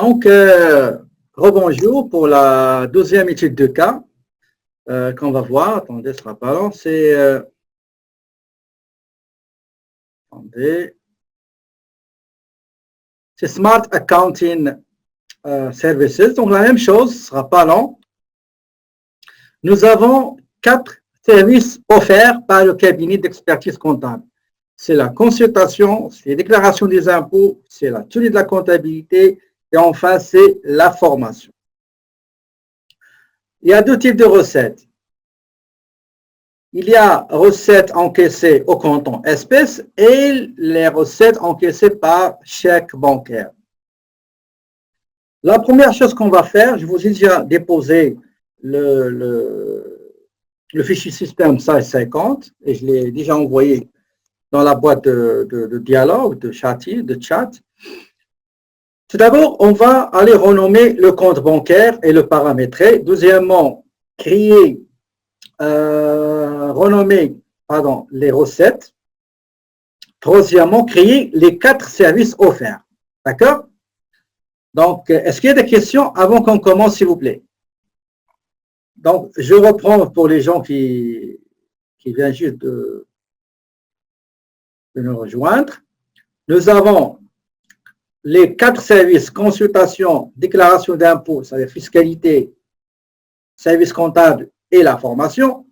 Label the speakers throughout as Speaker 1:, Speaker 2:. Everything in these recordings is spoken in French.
Speaker 1: Donc, rebonjour pour la deuxième étude de cas qu'on va voir. Attendez, ce sera pas long. C'est Smart Accounting Services. Donc, la même chose, ce sera pas long. Nous avons 4 services offerts par le cabinet d'expertise comptable. C'est la consultation, c'est les déclarations des impôts, c'est la tenue de la comptabilité et enfin, c'est la formation. Il y a 2 types de recettes. Il y a recettes encaissées au comptant espèces et les recettes encaissées par chèque bancaire. La première chose qu'on va faire, je vous ai déjà déposé le fichier système size 50 et je l'ai déjà envoyé dans la boîte de dialogue, de chat. Tout d'abord, on va aller renommer le compte bancaire et le paramétrer. Deuxièmement, renommer les recettes. Troisièmement, créer les 4 services offerts. D'accord? Donc, est-ce qu'il y a des questions avant qu'on commence, s'il vous plaît? Donc, je reprends pour les gens qui viennent juste de nous rejoindre. Nous avons les 4 services, consultation, déclaration d'impôts, c'est-à-dire fiscalité, service comptable et la formation.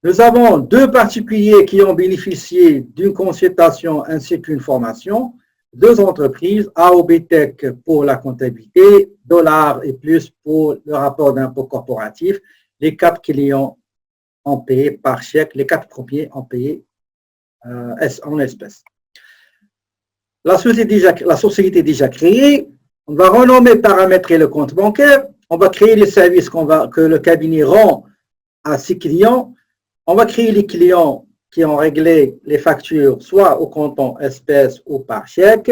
Speaker 1: Nous avons 2 particuliers qui ont bénéficié d'une consultation ainsi qu'une formation, 2 entreprises, AOB Tech pour la comptabilité, Dollar et Plus pour le rapport d'impôt corporatif. Les 4 clients ont payé par chèque, les 4 premiers ont payé en espèces. La société est déjà créée. On va renommer, paramétrer le compte bancaire. On va créer les services que le cabinet rend à ses clients. On va créer les clients qui ont réglé les factures, soit au comptant espèces ou par chèque.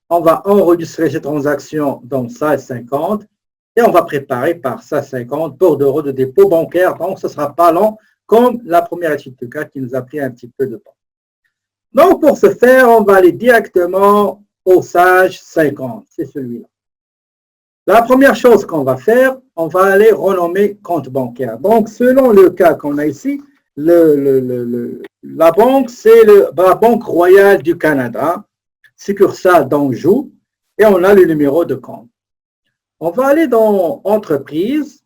Speaker 1: On va enregistrer ces transactions dans size 50 et on va préparer par size 50 bordereaux de dépôt bancaire. Donc, ce ne sera pas long comme la première étude de cas qui nous a pris un petit peu de temps. Donc, pour ce faire, on va aller directement au sage 50. C'est celui-là. La première chose qu'on va faire, on va aller renommer compte bancaire. Donc, selon le cas qu'on a ici, la banque, c'est la Banque Royale du Canada, succursale d'Anjou, et on a le numéro de compte. On va aller dans Entreprise.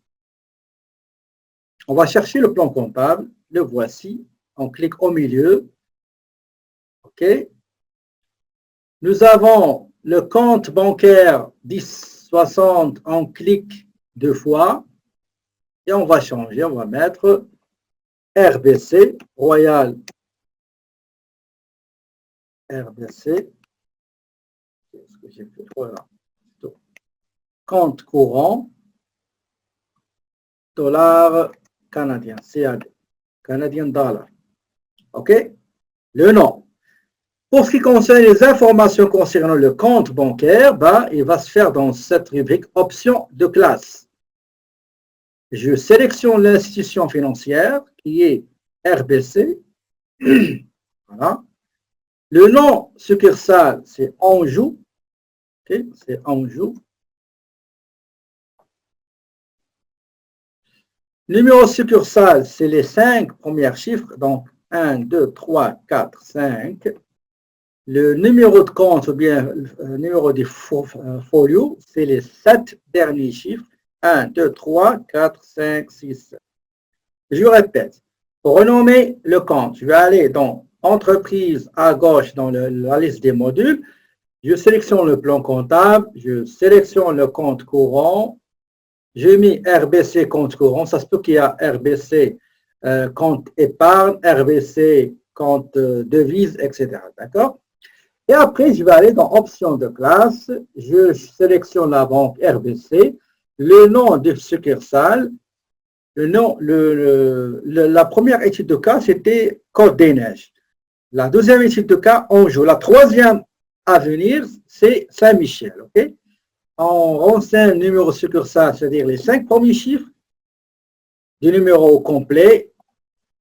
Speaker 1: On va chercher le plan comptable. Le voici. On clique au milieu. OK. Nous avons le compte bancaire 1060, on clique 2 fois et on va changer, on va mettre RBC, Royal RBC, qu'est-ce que j'ai fait? Voilà. Compte courant, dollar canadien, CAD, Canadian dollar. OK? Le nom. Pour ce qui concerne les informations concernant le compte bancaire, il va se faire dans cette rubrique option de classe. Je sélectionne l'institution financière qui est RBC. Voilà. Le nom succursale, c'est Anjou. Okay, c'est Anjou. Numéro succursale, c'est les 5 premiers chiffres. Donc, 1, 2, 3, 4, 5. Le numéro de compte ou bien le numéro des folios, c'est les 7 derniers chiffres. 1, 2, 3, 4, 5, 6, 7. Je répète, pour renommer le compte, je vais aller dans Entreprise à gauche dans la liste des modules. Je sélectionne le plan comptable, je sélectionne le compte courant. J'ai mis RBC compte courant. Ça se peut qu'il y a RBC compte épargne, RBC compte devise, etc. D'accord? Et après, je vais aller dans Options de classe. Je sélectionne la banque RBC, le nom de succursale. La première étude de cas, c'était Côte des Neiges. La deuxième étude de cas, Anjou. La troisième à venir, c'est Saint-Michel. Okay? On renseigne le numéro succursale, c'est-à-dire les 5 premiers chiffres du numéro complet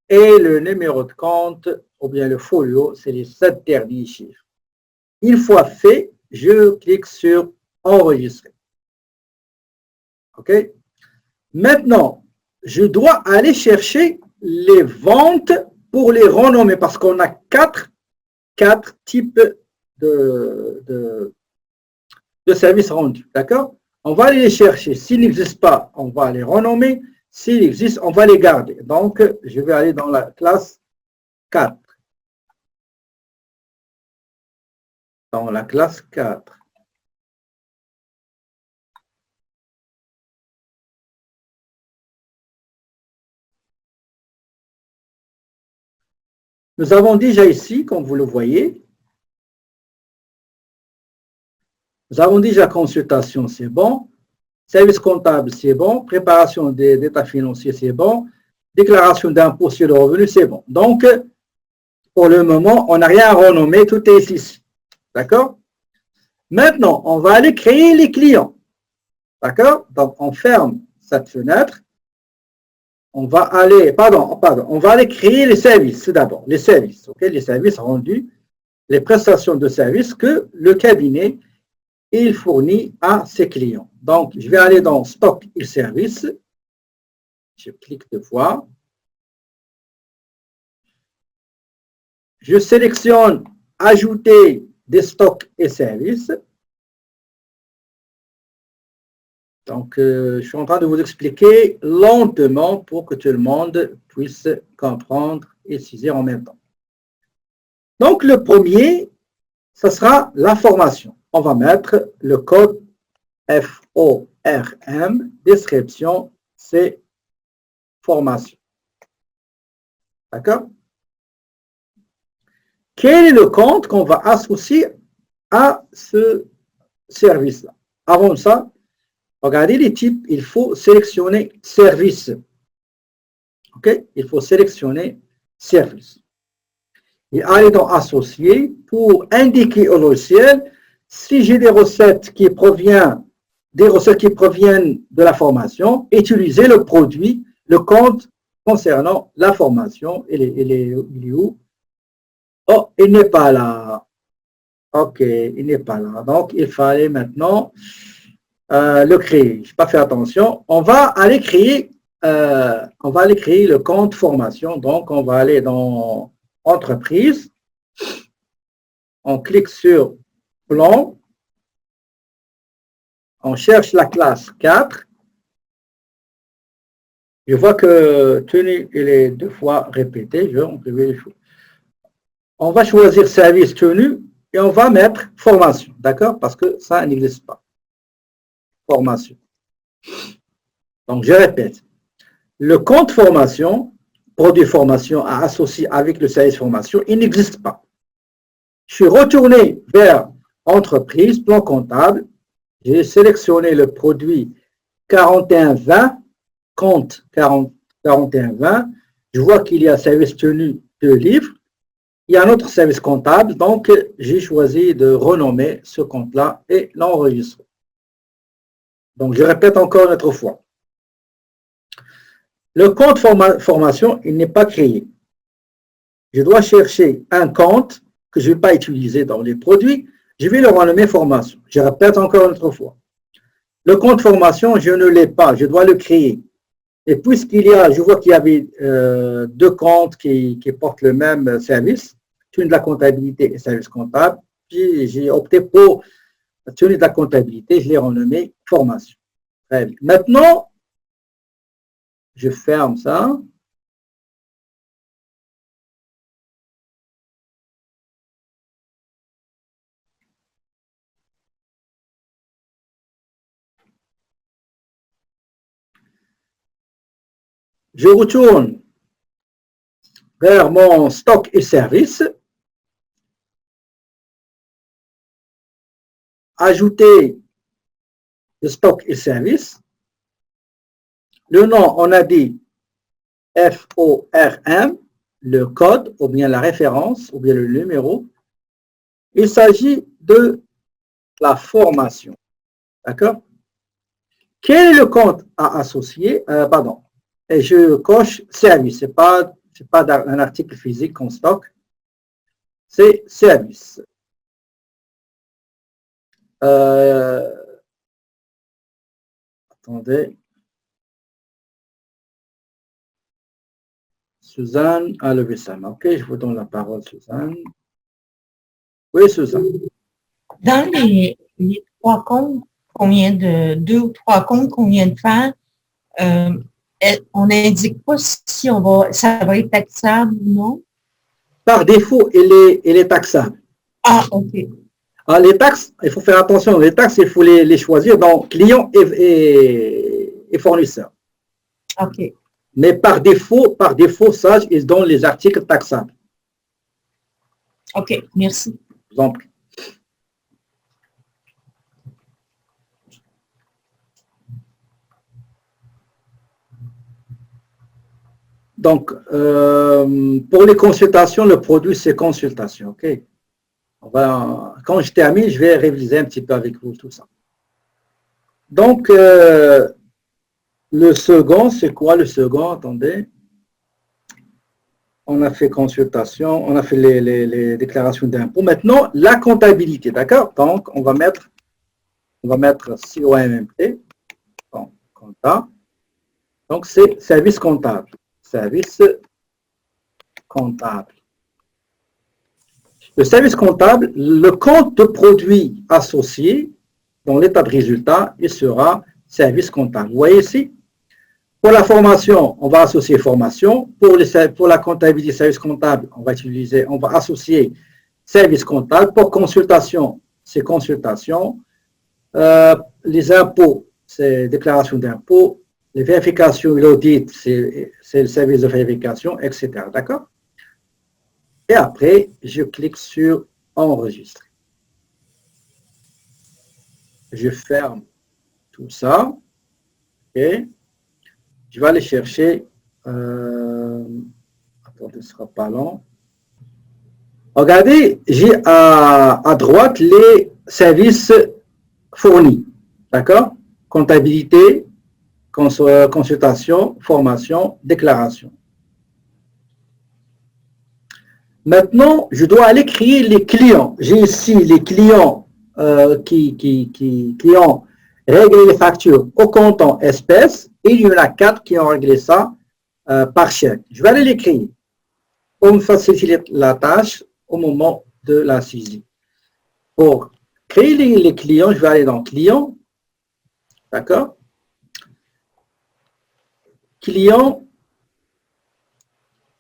Speaker 1: et le numéro de compte, ou bien le folio, c'est les 7 derniers chiffres. Une fois fait, je clique sur Enregistrer. OK? Maintenant, je dois aller chercher les ventes pour les renommer parce qu'on a quatre types de services rendus. D'accord? On va aller les chercher. S'ils n'existent pas, on va les renommer. S'ils existent, on va les garder. Donc, je vais aller dans la classe 4. Dans la classe 4. Nous avons déjà ici, comme vous le voyez, nous avons déjà consultation, c'est bon. Service comptable, c'est bon. Préparation des états financiers, c'est bon. Déclaration d'impôt sur le revenu, c'est bon. Donc, pour le moment, on n'a rien à renommer, tout est ici. D'accord? Maintenant, on va aller créer les clients. D'accord? Donc, on ferme cette fenêtre. On va aller, on va aller créer les services d'abord. Les services, ok? Les services rendus, les prestations de services que le cabinet il fournit à ses clients. Donc, je vais aller dans Stock et Services. Je clique deux fois. Je sélectionne Ajouter des stocks et services. Donc, je suis en train de vous expliquer lentement pour que tout le monde puisse comprendre et saisir en même temps. Donc, le premier, ce sera la formation. On va mettre le code FORM, description, c'est formation. D'accord? Quel est le compte qu'on va associer à ce service-là? Avant ça, regardez les types, il faut sélectionner service. OK? Il faut sélectionner service. Et aller dans associer pour indiquer au logiciel si j'ai des recettes qui proviennent de la formation, utiliser le produit, le compte concernant la formation. Il est où? Oh, il n'est pas là. OK, il n'est pas là. Donc, il fallait maintenant le créer. Je n'ai pas fait attention. On va aller créer le compte formation. Donc, on va aller dans Entreprise. On clique sur Plan. On cherche la classe 4. Je vois que tenue, il est deux fois répété. On va choisir service tenu et on va mettre formation. D'accord? Parce que ça n'existe pas. Formation. Donc, je répète. Le compte formation, produit formation à associer avec le service formation, il n'existe pas. Je suis retourné vers entreprise, plan comptable. J'ai sélectionné le produit 4120, compte 4120. Je vois qu'il y a service tenu de livres. Il y a un autre service comptable, donc j'ai choisi de renommer ce compte-là et l'enregistrer. Donc, je répète encore une autre fois. Le compte formation, il n'est pas créé. Je dois chercher un compte que je ne vais pas utiliser dans les produits. Je vais le renommer formation. Je répète encore une autre fois. Le compte formation, je ne l'ai pas. Je dois le créer. Et puisqu'il y a, je vois qu'il y avait deux comptes qui portent le même service, tenue de la comptabilité et service comptable, j'ai opté pour tenue de la comptabilité. Je l'ai renommé formation. Très bien. Maintenant, je ferme ça. Je retourne vers mon stock et service. Ajouter le stock et service. Le nom, on a dit FORM, le code, ou bien la référence, ou bien le numéro. Il s'agit de la formation. D'accord? Quel est le compte à associer? Pardon. Et je coche service. Ce n'est pas un article physique qu'on stocke. C'est service. Attendez. Suzanne a levé sa main. Ok, je vous donne la parole, Suzanne. Oui, Suzanne.
Speaker 2: Dans les 3 comptes qu'on vient de, 2 ou 3 comptes qu'on vient de faire, on n'indique pas si ça va être taxable ou non?
Speaker 1: Par défaut, il est taxable.
Speaker 2: Ah, OK.
Speaker 1: Alors, les taxes, il faut faire attention. Les taxes, il faut les choisir dans client et fournisseur.
Speaker 2: OK.
Speaker 1: Mais par défaut, ça, ils donnent les articles taxables.
Speaker 2: OK, merci.
Speaker 1: Je vous en prie. Donc, pour les consultations, le produit, c'est consultation. OK? Quand je termine, je vais réviser un petit peu avec vous tout ça. Donc, le second, c'est quoi le second? Attendez. On a fait consultation, on a fait les déclarations d'impôts. Maintenant, la comptabilité, d'accord? Donc, on va mettre COMMT, donc, compta. Donc, c'est service comptable. Service comptable. Le service comptable, le compte de produits associés dans l'état de résultat, il sera service comptable. Vous voyez ici? Pour la formation, on va associer formation. Pour la comptabilité service comptable, on va associer service comptable. Pour consultation, c'est consultation. Les impôts, c'est déclaration d'impôts. Les vérifications et l'audit, c'est le service de vérification, etc. D'accord? Et après, je clique sur enregistrer. Je ferme tout ça. Et je vais aller chercher. Attendez, ce ne sera pas long. Regardez, j'ai à droite les services fournis. D'accord? Comptabilité, consultation, formation, déclaration. Maintenant, je dois aller créer les clients. J'ai ici les clients qui ont réglé les factures au comptant espèces et il y en a 4 qui ont réglé ça par chèque. Je vais aller les créer pour me faciliter la tâche au moment de la saisie. Pour créer les clients, je vais aller dans clients. D'accord? Client,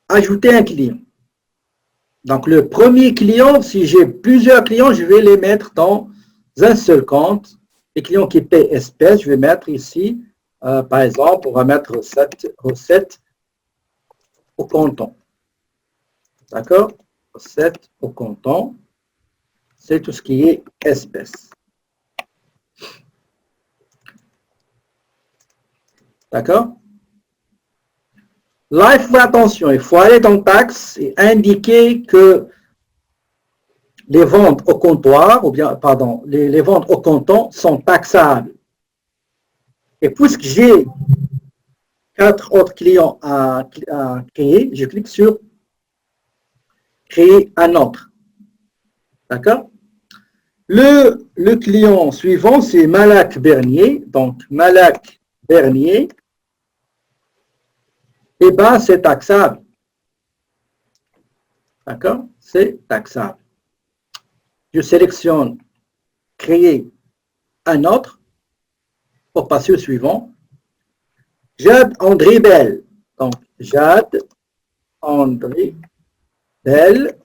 Speaker 1: ajouter un client. Donc, le premier client, si j'ai plusieurs clients, je vais les mettre dans un seul compte. Les clients qui paient espèces, je vais mettre ici, par exemple, on va mettre recette au comptant. D'accord? Recette au comptant. C'est tout ce qui est espèces. D'accord? Là, il faut faire attention. Il faut aller dans taxes et indiquer que les ventes au comptoir, ou bien, pardon, les ventes au comptant sont taxables. Et puisque j'ai 4 autres clients à créer, je clique sur créer un autre. D'accord? Le client suivant, c'est Malak Bernier. Donc, Malak Bernier, eh bien, c'est taxable. D'accord? C'est taxable. Je sélectionne créer un autre pour passer au suivant. Jade André Bell. Donc, Jade André Bell.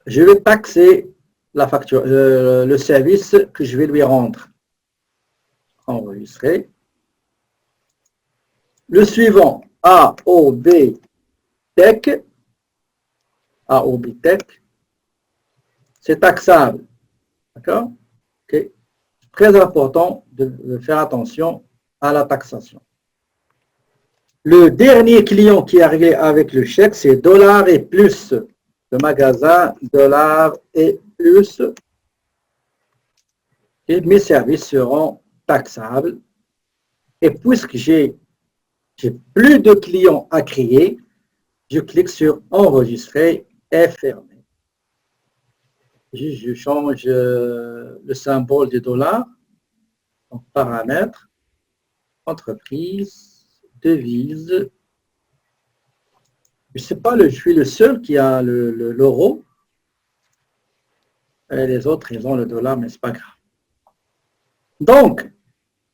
Speaker 1: Je vais taxer la facture, le service que je vais lui rendre. Enregistrer. Le suivant, AOB Tech. AOB Tech. C'est taxable. D'accord? Okay. Très important de faire attention à la taxation. Le dernier client qui est arrivé avec le chèque, c'est $ et plus. Le magasin $ et plus. Et mes services seront taxables. Et puisque j'ai plus de clients à créer, je clique sur enregistrer et fermer. Je change le symbole du $. Donc, paramètres, entreprise, devise. Je ne sais pas, je suis le seul qui a l'euro. Et les autres, ils ont le dollar, mais ce n'est pas grave. Donc,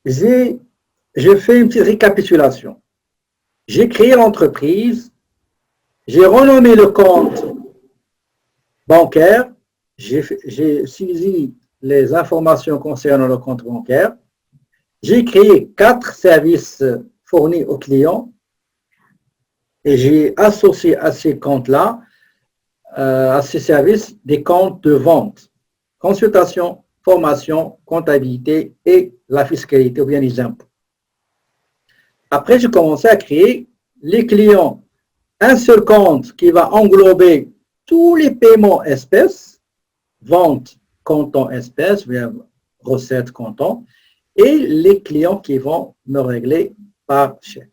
Speaker 1: je fais une petite récapitulation. J'ai créé l'entreprise, j'ai renommé le compte bancaire, j'ai saisi les informations concernant le compte bancaire, j'ai créé 4 services fournis aux clients et j'ai associé à ces comptes-là, à ces services, des comptes de vente, consultation, formation, comptabilité et la fiscalité ou bien les impôts. Après, j'ai commencé à créer les clients, un seul compte qui va englober tous les paiements espèces, vente, comptant espèces, recettes, comptant, et les clients qui vont me régler par chèque.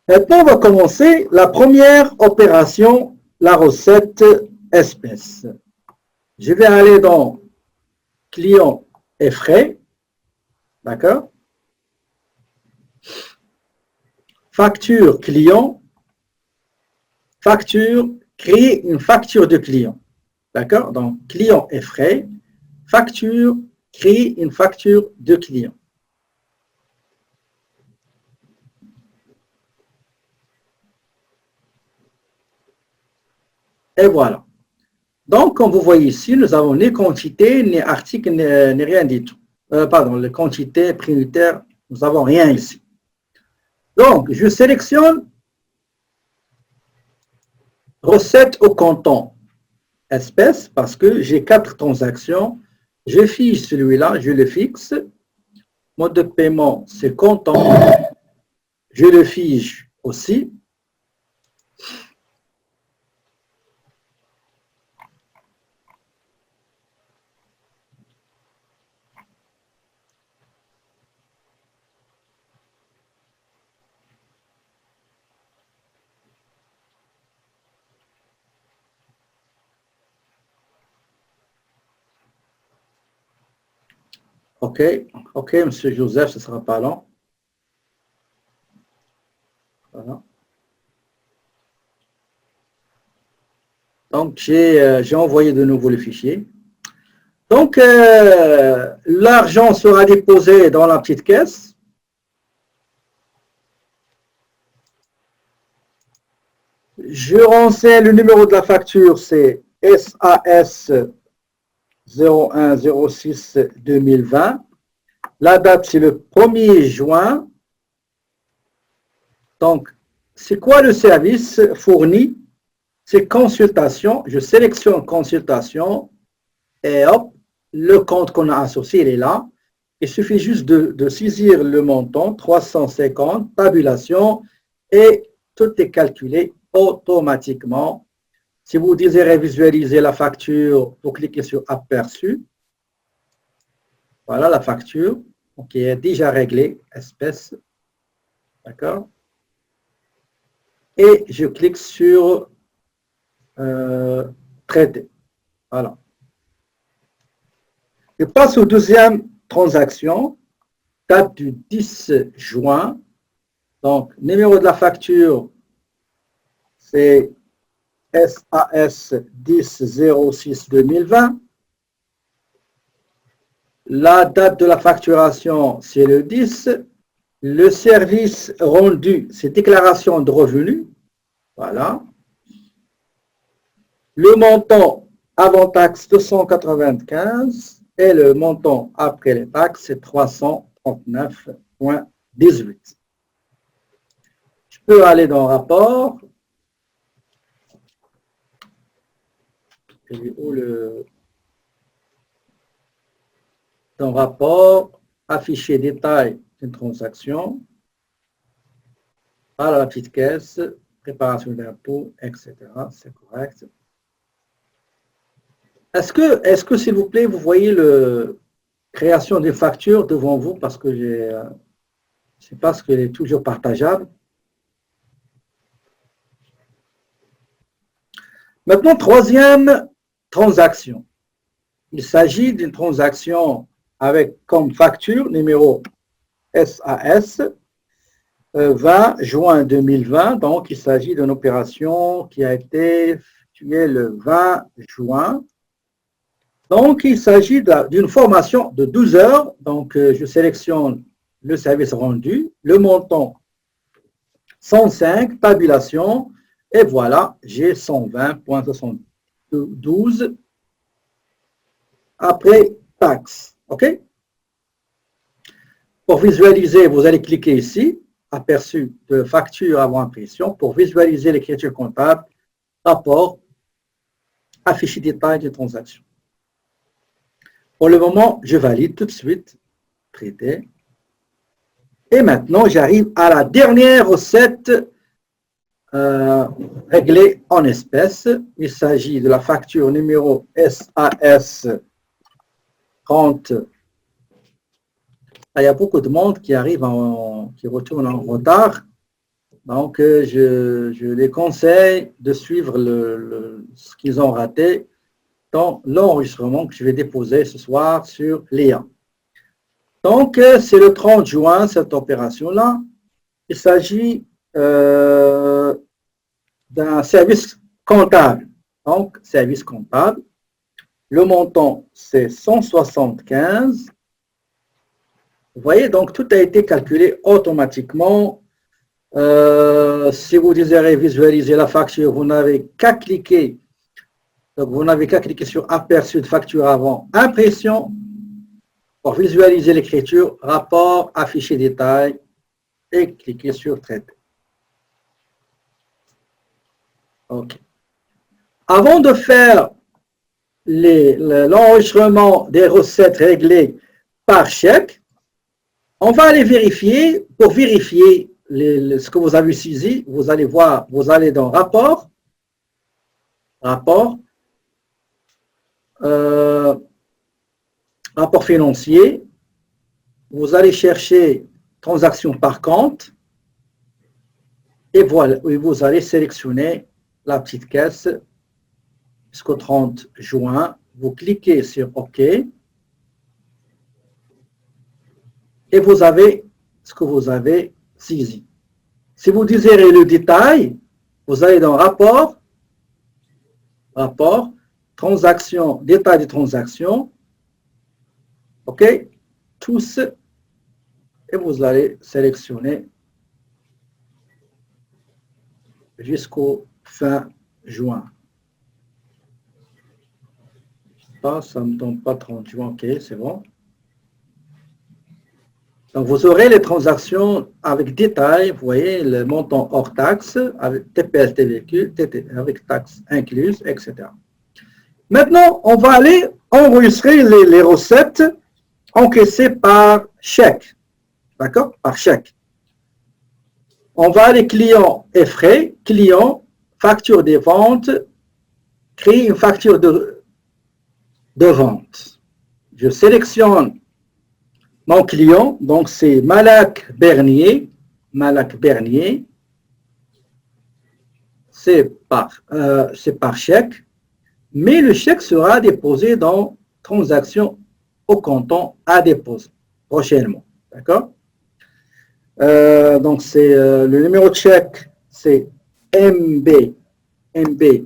Speaker 1: Maintenant, on va commencer la première opération, la recette espèces. Je vais aller dans clients et frais, d'accord? Facture client, facture, créer une facture de client, d'accord? Donc, client et frais, facture, créer une facture de client. Et voilà. Donc, comme vous voyez ici, nous avons ni quantité, ni article, ni rien du tout. Pardon, les quantités, prix unitaire, nous n'avons rien ici. Donc, je sélectionne recette au comptant espèce parce que j'ai 4 transactions. Je fiche celui-là, je le fixe. Mode de paiement, c'est comptant. Je le fiche aussi. OK, OK, Monsieur Joseph, ce ne sera pas long. Voilà. Donc, j'ai envoyé de nouveau le fichier. Donc, l'argent sera déposé dans la petite caisse. Je renseigne le numéro de la facture, c'est SAS 0106-2020. La date, c'est le 1er juin. Donc, c'est quoi le service fourni? C'est consultation. Je sélectionne consultation et hop, le compte qu'on a associé, il est là. Il suffit juste de saisir le montant, 350, tabulation, et tout est calculé automatiquement. Si vous désirez visualiser la facture, vous cliquez sur Aperçu. Voilà la facture, qui est déjà réglée, espèce. D'accord? Et je clique sur Traiter. Voilà. Je passe aux deuxième transaction, date du 10 juin. Donc, numéro de la facture, c'est SAS 10-06-2020. La date de la facturation, c'est le 10. Le service rendu, c'est déclaration de revenus. Voilà. Le montant avant taxe, 295. Et le montant après les taxes, c'est 339,18. Je peux aller dans rapport. Dans rapport, afficher détail d'une transaction. Voilà la petite caisse, préparation d'impôt, etc. C'est correct. Est-ce que, s'il vous plaît, vous voyez la création des factures devant vous parce que je ne sais pas ce qu'elle est toujours partageable. Maintenant, troisième transaction. Il s'agit d'une transaction avec comme facture numéro SAS 20 juin 2020. Donc, il s'agit d'une opération qui a été effectuée le 20 juin. Donc, il s'agit d'une formation de 12 heures. Donc, je sélectionne le service rendu, le montant 105, tabulation, et voilà, j'ai 120,72 après taxe. OK? Pour visualiser, vous allez cliquer ici, aperçu de facture avant impression, pour visualiser l'écriture comptable, rapport, afficher détail des transactions. Pour le moment, je valide tout de suite, traité. Et maintenant, j'arrive à la dernière recette réglée en espèces. Il s'agit de la facture numéro SAS 30. Il y a beaucoup de monde qui arrive, qui retourne en retard. Donc, je les conseille de suivre ce qu'ils ont raté dans l'enregistrement que je vais déposer ce soir sur l'IA. Donc, c'est le 30 juin, cette opération-là. Il s'agit d'un service comptable. Donc, service comptable. Le montant, c'est 175. Vous voyez, donc, tout a été calculé automatiquement. Si vous désirez visualiser la facture, vous n'avez qu'à cliquer. Donc, vous n'avez qu'à cliquer sur aperçu de facture avant impression. Pour visualiser l'écriture, rapport, afficher détail et cliquer sur traiter. OK. Avant de faire l'enregistrement des recettes réglées par chèque, on va aller vérifier. Pour vérifier ce que vous avez saisi, vous allez voir, vous allez dans rapport, rapport financier, vous allez chercher transaction par compte et voilà, vous allez sélectionner la petite caisse jusqu'au 30 juin. Vous cliquez sur OK et vous avez ce que vous avez saisi. Si vous désirez le détail, vous allez dans rapport, rapport, transaction, détail des transactions. OK, tous, et vous allez sélectionner jusqu'au fin juin. Ça ne me donne pas 30 juin, OK, c'est bon. Donc, vous aurez les transactions avec détail, vous voyez, le montant hors taxe, avec TPS, TVQ, avec taxes incluses, etc. Maintenant, on va aller enregistrer les recettes encaissées par chèque. D'accord? Par chèque. On va aller client et frais, client, facture des ventes, créer une facture de vente. Je sélectionne mon client, donc c'est Malak Bernier. Malak Bernier. C'est par chèque, mais le chèque sera déposé dans transaction au comptant à déposer prochainement. D'accord? Donc, c'est le numéro de chèque, c'est MB 111.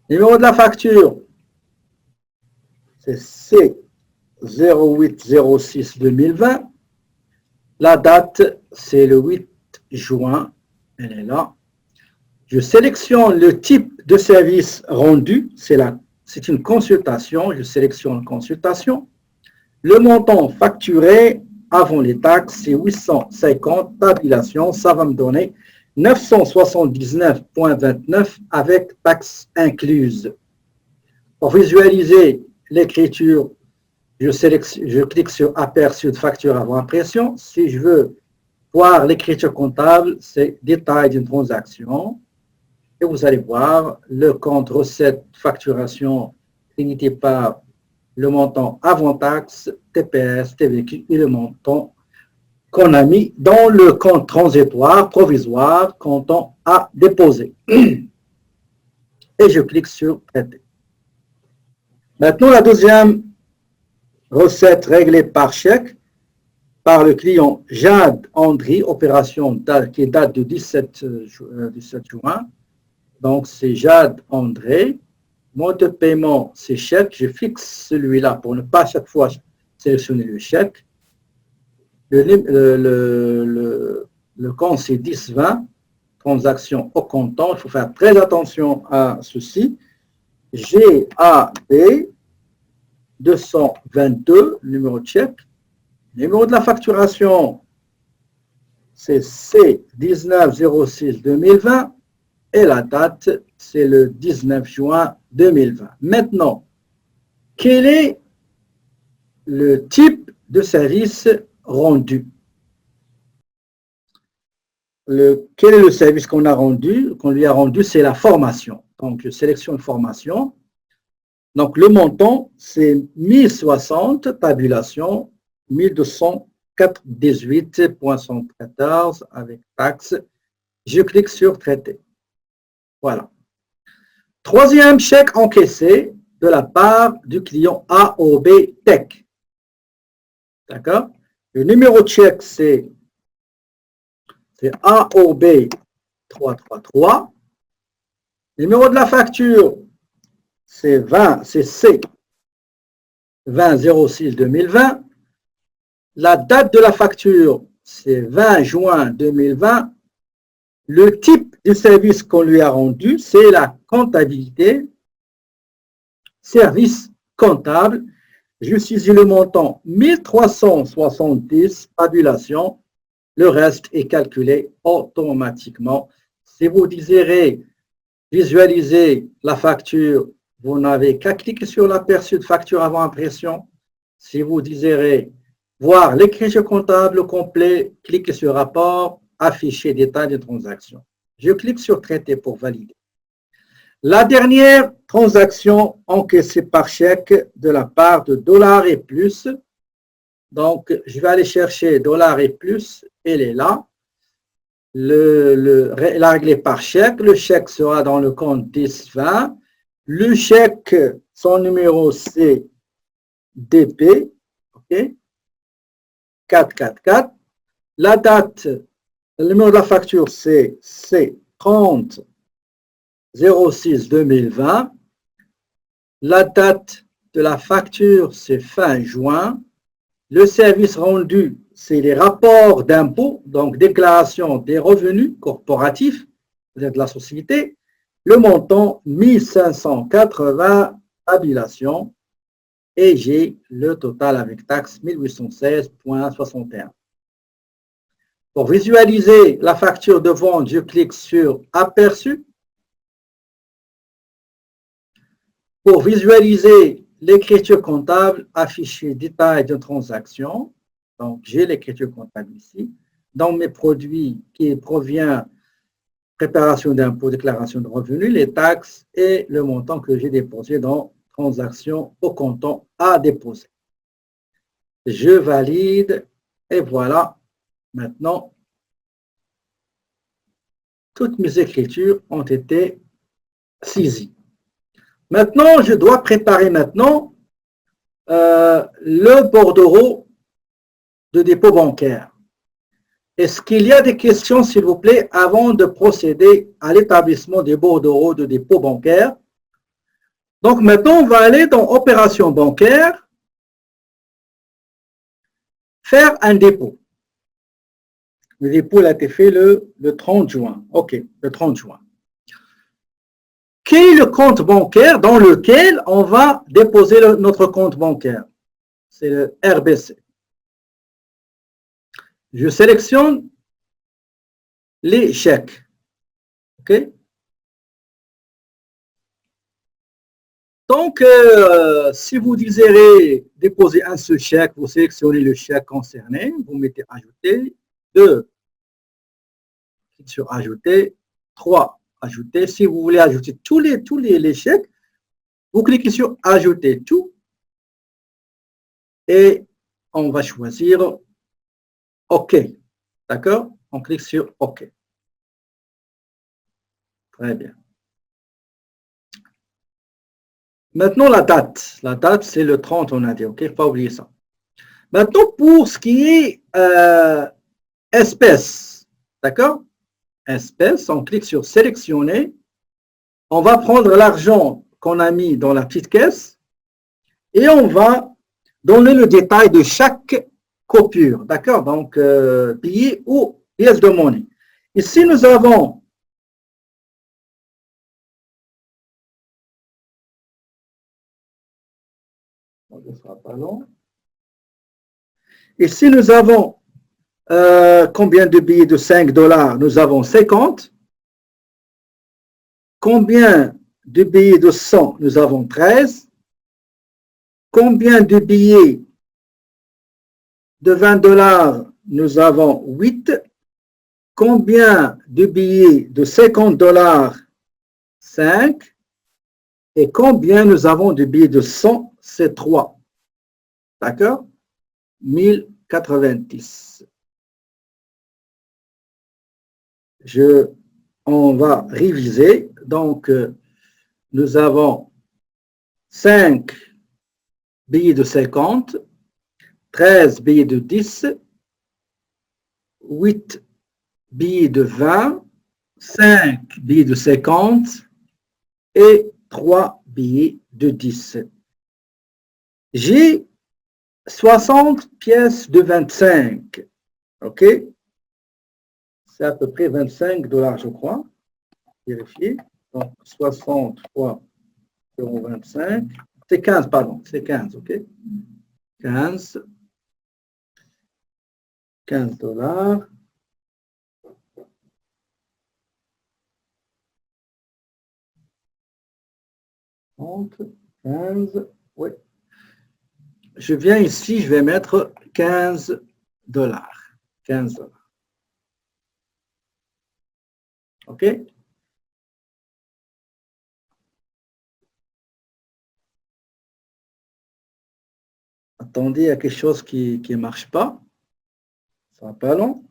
Speaker 1: Numéro de la facture, c'est C0806 2020. La date, c'est le 8 juin. Elle est là. Je sélectionne le type de service rendu. C'est une consultation. Je sélectionne consultation. Le montant facturé avant les taxes, c'est 850. Tabulation, ça va me donner 979,29 avec taxes incluses. Pour visualiser l'écriture, je clique sur aperçu de facture avant impression. Si je veux voir l'écriture comptable, c'est détail d'une transaction. Et vous allez voir le compte recette facturation unité par le montant avant taxe, TPS, TVQ et le montant qu'on a mis dans le compte transitoire, provisoire, comptant à déposer. Et je clique sur traiter. Maintenant, la deuxième recette réglée par chèque par le client Jade Andry, opération qui date du 17 juin. Donc, c'est Jade André. Mode de paiement, c'est chèque. Je fixe celui-là pour ne pas à chaque fois sélectionner le chèque. Le compte, c'est 10-20. Transaction au comptant. Il faut faire très attention à ceci. GAB 222, numéro de chèque. Numéro de la facturation, c'est C1906-2020 et la date, c'est le 19 juin 2020. Maintenant, quel est le type de service rendu? Quel est le service qu'on lui a rendu? C'est la formation. Donc, je sélectionne formation. Donc, le montant, c'est 1060, tabulation, 1218,114 avec taxe. Je clique sur traiter. Voilà. Troisième chèque encaissé de la part du client AOB Tech. D'accord? Le numéro de chèque, c'est AOB 333. Le numéro de la facture, c'est C 20-06-2020. La date de la facture, c'est 20 juin 2020. Le type du service qu'on lui a rendu, c'est la comptabilité, service comptable. Je saisis le montant 1370, tabulation. Le reste est calculé automatiquement. Si vous désirez visualiser la facture, vous n'avez qu'à cliquer sur l'aperçu de facture avant impression. Si vous désirez voir l'écriture comptable complet, cliquez sur rapport, afficher détail de transaction. Je clique sur traiter pour valider. La dernière transaction encaissée par chèque de la part de $ et plus. Donc, je vais aller chercher $ et plus, elle est là. La réglée par chèque. Le chèque sera dans le compte 10-20. Le chèque, son numéro c'est DP, ok, 444. La date, le numéro de la facture c'est 30-06-2020. La date de la facture c'est fin juin. Le service rendu, c'est les rapports d'impôts, donc déclaration des revenus corporatifs de la société. Le montant 1580, tabulation, et j'ai le total avec taxe 1816,61. Pour visualiser la facture de vente, je clique sur aperçu. Pour visualiser l'écriture comptable, afficher détail de transaction. Donc, j'ai l'écriture comptable ici. Dans mes produits qui provient préparation d'impôts, déclaration de revenus, les taxes et le montant que j'ai déposé dans transaction au comptant à déposer. Je valide et voilà, maintenant, toutes mes écritures ont été saisies. Maintenant, je dois préparer maintenant le bordereau de dépôt bancaire. Est-ce qu'il y a des questions, s'il vous plaît, avant de procéder à l'établissement des bordereaux de dépôt bancaire? Donc, maintenant, on va aller dans Opération bancaire, faire un dépôt. Le dépôt a été fait le 30 juin. OK, le 30 juin. Quel est le compte bancaire dans lequel on va déposer notre compte bancaire? C'est le RBC. Je sélectionne les chèques. OK? Donc, si vous désirez déposer un seul chèque, vous sélectionnez le chèque concerné, vous mettez ajouter, 2, cliquez sur ajouter, 3, ajouter. Si vous voulez ajouter tous les chèques, vous cliquez sur ajouter tout et on va choisir OK. D'accord? On clique sur OK. Très bien. Maintenant, la date. La date, c'est le 30, on a dit, ok? Il ne faut pas oublier ça. Maintenant, pour ce qui est espèce, d'accord? Espèce, on clique sur sélectionner. On va prendre l'argent qu'on a mis dans la petite caisse et on va donner le détail de chaque coupure, d'accord? Donc, billet ou pièce de monnaie. Ici, nous avons ce sera pas long. Ici, nous avons combien de billets de 5 $? Nous avons 50. Combien de billets de 100? Nous avons 13. Combien de billets de 20 $? Nous avons 8. Combien de billets de 50 $? 5. Et combien nous avons de billets de 100? C'est 3. D'accord? 1090. On va réviser. Donc, nous avons 5 billets de 50, 13 billets de 10, 8 billets de 20, 5 billets de 50 et 3 billets de 10. J'ai 60 pièces de 25. OK? C'est à peu près 25 $, je crois. Vérifier. Donc, 60 fois 0,25. C'est 15, pardon. C'est 15, OK? 15. 15 $. 15. Oui. Je viens ici, je vais mettre 15 $. 15 $. OK? Attendez, il y a quelque chose qui ne marche pas. Ça va pas long.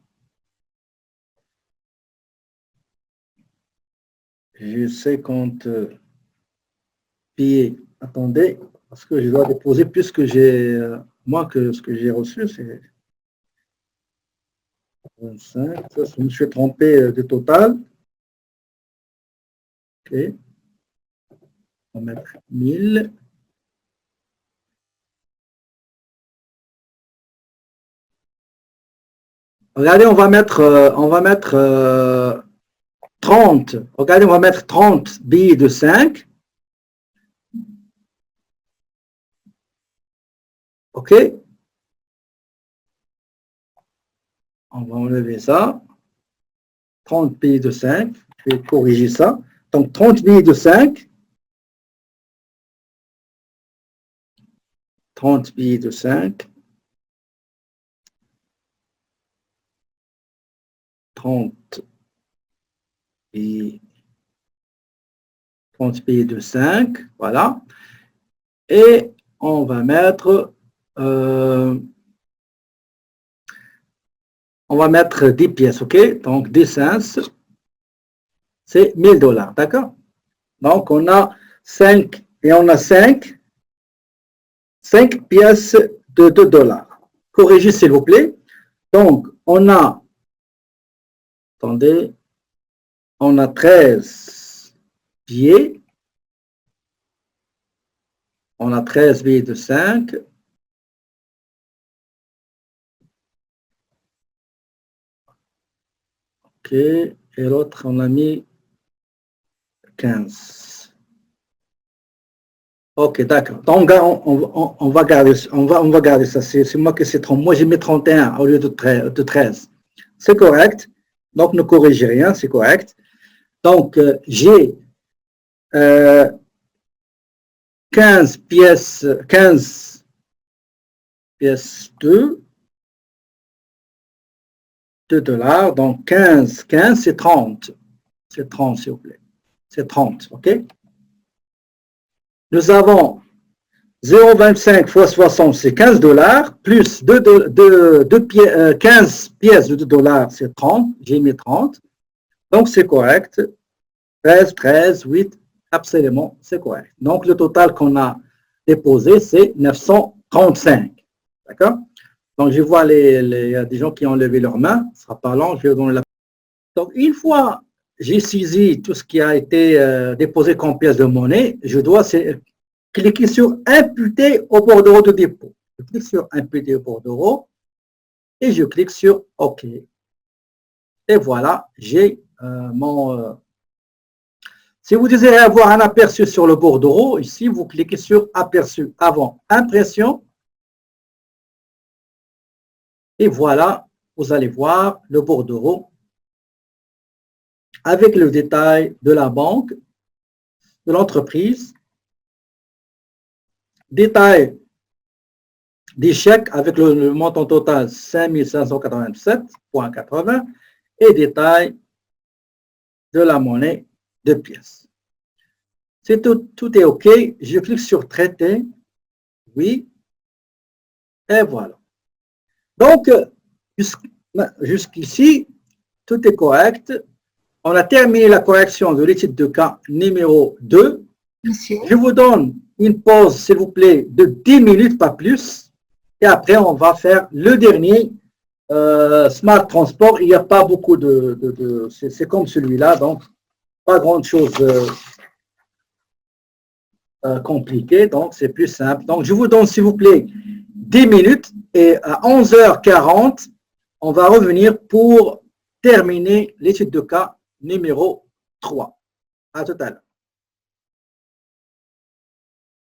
Speaker 1: J'ai 50 billets. Attendez, parce que je dois déposer plus que j'ai, moins que ce que j'ai reçu. C'est 25. Ça, je me suis trompé de total. OK. On va mettre 1000. Regardez, on va mettre 30. Regardez, on va mettre 30 billets de 5. OK? On va enlever ça. 30 billets de 5. Je vais corriger ça. Donc, 30 billets de 5. 30 billets de 5. 30 billets de 5. Voilà. Et on va mettre 10 pièces, OK? Donc, 10 cents, c'est 1000 $, d'accord? Donc, on a 5 et on a 5 pièces de 2 $. Corrigez, s'il vous plaît. Donc, on a, attendez, on a 13 billets. On a 13 billets de 5. OK. Et l'autre, on a mis 15. OK, d'accord. Donc, on va garder ça. C'est moi qui sais 30. Moi, j'ai mis 31 au lieu de 13. C'est correct. Donc, ne corrigez rien, c'est correct. Donc, j'ai 15 pièces de 2 $. Donc, 15, c'est 30. C'est 30, s'il vous plaît. C'est 30, OK? Nous avons 0,25 fois 60, c'est 15 $, plus 15 pièces de 2 $, c'est 30. J'ai mis 30. Donc, c'est correct. 13, 8, Absolument, c'est correct. Donc, le total qu'on a déposé, c'est 935. D'accord? Donc, je vois des gens qui ont levé leurs mains. Ce ne sera pas long, je vais donner la. Donc, une fois j'ai saisi tout ce qui a été déposé comme pièce de monnaie, je dois cliquer sur imputer au bordereau de dépôt. Je clique sur imputer au bordereau et je clique sur OK. Et voilà, j'ai mon. Si vous désirez avoir un aperçu sur le bordereau, ici, vous cliquez sur aperçu avant impression. Et voilà, vous allez voir le bordereau avec le détail de la banque, de l'entreprise, détail des chèques avec le montant total 5 587,80 et détail de la monnaie de pièces. C'est tout est OK. Je clique sur traiter. Oui. Et voilà. Donc, jusqu'ici, tout est correct. On a terminé la correction de l'étude de cas numéro 2.
Speaker 2: Monsieur.
Speaker 1: Je vous donne une pause, s'il vous plaît, de 10 minutes, pas plus. Et après, on va faire le dernier Smart Transport. Il n'y a pas beaucoup c'est comme celui-là, donc pas grand-chose compliqué. Donc, c'est plus simple. Donc, je vous donne, s'il vous plaît, 10 minutes. Et à 11h40, on va revenir pour terminer l'étude de cas numéro 3. À tout à l'heure.